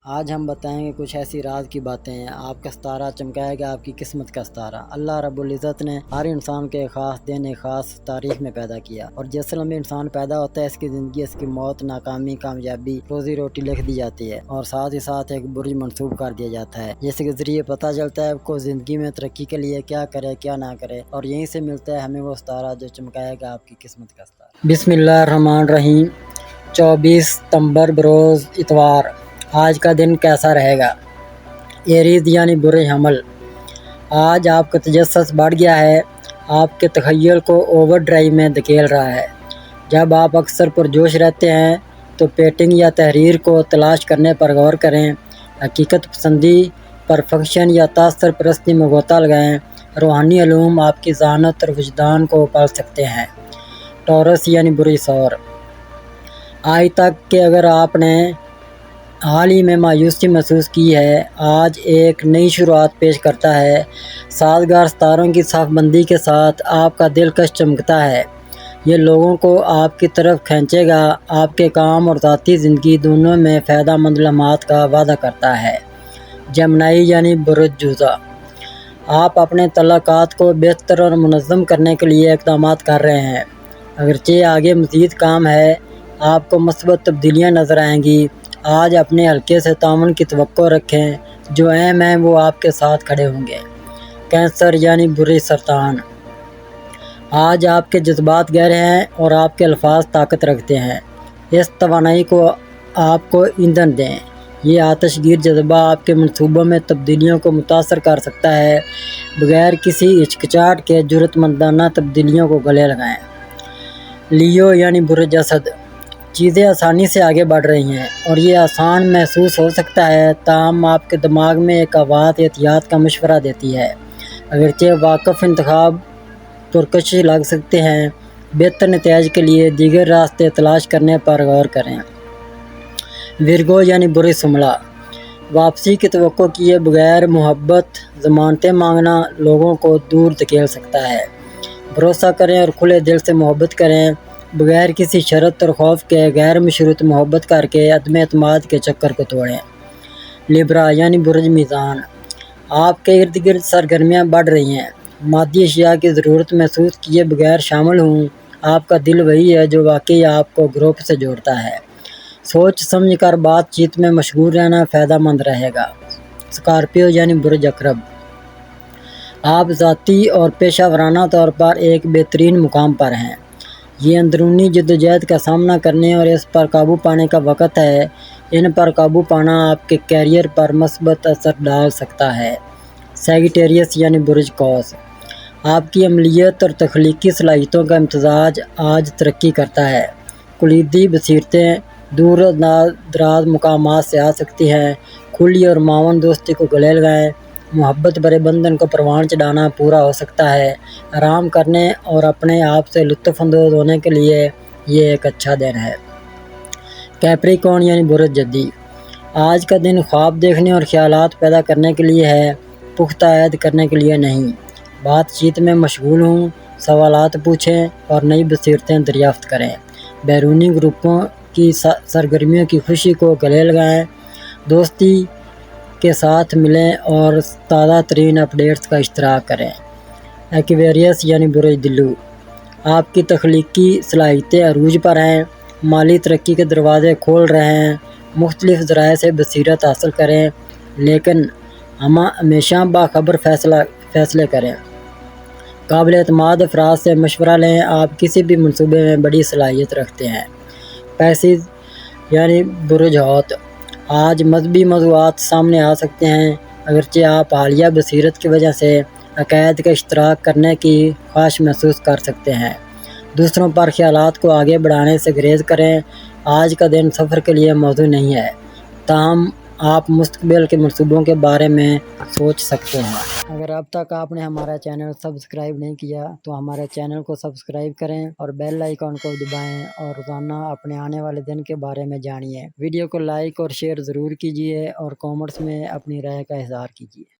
آج ہم بتائیں گے کچھ ایسی راز کی باتیں ہیں۔ آپ کا ستارہ چمکائے گا آپ کی قسمت کا ستارہ۔ اللہ رب العزت نے ہر انسان کے خاص دن ایک خاص تاریخ میں پیدا کیا، اور جس لمحے انسان پیدا ہوتا ہے اس کی زندگی، اس کی موت، ناکامی، کامیابی، روزی روٹی لکھ دی جاتی ہے، اور ساتھ ہی ساتھ ایک برج منسوب کر دیا جاتا ہے، جس کے ذریعے پتہ چلتا ہے آپ کو زندگی میں ترقی کے لیے کیا کرے کیا نہ کرے، اور یہیں سے ملتا ہے ہمیں وہ ستارہ جو چمکائے گا آپ کی قسمت کا ستارہ۔ بسم اللہ الرحمن الرحیم۔ 24 ستمبر بروز اتوار۔ آج کا دن کیسا رہے گا؟ ایریز یعنی برج حمل۔ آج آپ کا تجسس بڑھ گیا ہے، آپ کے تخیل کو اوور ڈرائیو میں دھکیل رہا ہے۔ جب آپ اکثر پرجوش رہتے ہیں تو پیٹنگ یا تحریر کو تلاش کرنے پر غور کریں، حقیقت پسندی، پرفیکشن یا تاثر پرستی میں غوطہ لگائیں۔ روحانی علوم آپ کی ذہانت اور وجدان کو پال سکتے ہیں۔ ٹورس یعنی برج ثور۔ آج تک کہ اگر آپ نے حال ہی میں مایوسی محسوس کی ہے، آج ایک نئی شروعات پیش کرتا ہے۔ سازگار ستاروں کی صف بندی کے ساتھ آپ کا دلکش چمکتا ہے۔ یہ لوگوں کو آپ کی طرف کھینچے گا، آپ کے کام اور ذاتی زندگی دونوں میں فائدہ مند لمحات کا وعدہ کرتا ہے۔ جمنائی یعنی برج جوزہ۔ آپ اپنے تعلقات کو بہتر اور منظم کرنے کے لیے اقدامات کر رہے ہیں، اگرچہ آگے مزید کام ہے۔ آپ کو مثبت تبدیلیاں نظر آئیں گی۔ آج اپنے حلقے سے تعاون کی توقع رکھیں، جو اہم ہیں وہ آپ کے ساتھ کھڑے ہوں گے۔ کینسر یعنی برج سرطان۔ آج آپ کے جذبات گہرے ہیں اور آپ کے الفاظ طاقت رکھتے ہیں۔ اس توانائی کو آپ کو ایندھن دیں۔ یہ آتش گیر جذبہ آپ کے منصوبوں میں تبدیلیوں کو متاثر کر سکتا ہے۔ بغیر کسی ہچکچاہٹ کے جرأت مندانہ تبدیلیوں کو گلے لگائیں۔ لیو یعنی برج اسد۔ چیزیں آسانی سے آگے بڑھ رہی ہیں اور یہ آسان محسوس ہو سکتا ہے، تاہم آپ کے دماغ میں ایک آواز احتیاط کا مشورہ دیتی ہے۔ اگرچہ واقف انتخاب پرکشش لگ سکتے ہیں، بہتر نتائج کے لیے دیگر راستے تلاش کرنے پر غور کریں۔ ورگو یعنی برج سملہ۔ واپسی کی توقع کیے بغیر محبت، ضمانتیں مانگنا لوگوں کو دور دھکیل سکتا ہے۔ بھروسہ کریں اور کھلے دل سے محبت کریں، بغیر کسی شرط اور خوف کے غیر مشروط محبت کر کے عدم اعتماد کے چکر کو توڑیں۔ لیبرا یعنی برج میزان۔ آپ کے ارد گرد سرگرمیاں بڑھ رہی ہیں، مادی اشیاء کی ضرورت محسوس کیے بغیر شامل ہوں۔ آپ کا دل وہی ہے جو واقعی آپ کو گروپ سے جوڑتا ہے۔ سوچ سمجھ کر بات چیت میں مشغول رہنا فائدہ مند رہے گا۔ اسکارپیو یعنی برج عقرب۔ آپ ذاتی اور پیشہ ورانہ طور پر ایک بہترین مقام پر ہیں۔ یہ اندرونی جدوجہد کا سامنا کرنے اور اس پر قابو پانے کا وقت ہے۔ ان پر قابو پانا آپ کے کیریئر پر مثبت اثر ڈال سکتا ہے۔ سیگیٹیریس یعنی برج قوس۔ آپ کی عملیات اور تخلیقی صلاحیتوں کا امتزاج آج ترقی کرتا ہے۔ کلیدی بصیرتیں دور دراز مقامات سے آ سکتی ہیں۔ کھلی اور معاون دوستی کو گلے لگائیں۔ محبت بھرے بندھن کو پروان چڑھانا پورا ہو سکتا ہے۔ آرام کرنے اور اپنے آپ سے لطف اندوز ہونے کے لیے یہ ایک اچھا دن ہے۔ کیپریکارن یعنی برج جدی۔ آج کا دن خواب دیکھنے اور خیالات پیدا کرنے کے لیے ہے، پختہ عہد کرنے کے لیے نہیں۔ بات چیت میں مشغول ہوں، سوالات پوچھیں اور نئی بصیرتیں دریافت کریں۔ بیرونی گروپوں کی سرگرمیوں کی خوشی کو گلے لگائیں۔ دوستی کے ساتھ ملیں اور تازہ ترین اپڈیٹس کا اشتراک کریں۔ ایکویریس یعنی برج دلو۔ آپ کی تخلیقی صلاحیتیں عروج پر ہیں، مالی ترقی کے دروازے کھول رہے ہیں۔ مختلف ذرائع سے بصیرت حاصل کریں، لیکن ہمیشہ باخبر فیصلے کریں۔ قابل اعتماد افراد سے مشورہ لیں، آپ کسی بھی منصوبے میں بڑی صلاحیت رکھتے ہیں۔ پیسز یعنی برج حوت۔ آج مذہبی موضوعات سامنے آ سکتے ہیں، اگرچہ آپ حالیہ بصیرت کی وجہ سے عقائد کا اشتراک کرنے کی خواہش محسوس کر سکتے ہیں۔ دوسروں پر خیالات کو آگے بڑھانے سے گریز کریں۔ آج کا دن سفر کے لیے موزوں نہیں ہے، تاہم آپ مستقبل کے منصوبوں کے بارے میں سوچ سکتے ہیں۔ اگر اب تک آپ نے ہمارا چینل سبسکرائب نہیں کیا تو ہمارے چینل کو سبسکرائب کریں اور بیل آئیکن کو دبائیں، اور روزانہ اپنے آنے والے دن کے بارے میں جانیے۔ ویڈیو کو لائک اور شیئر ضرور کیجیے اور کامنٹس میں اپنی رائے کا اظہار کیجیے۔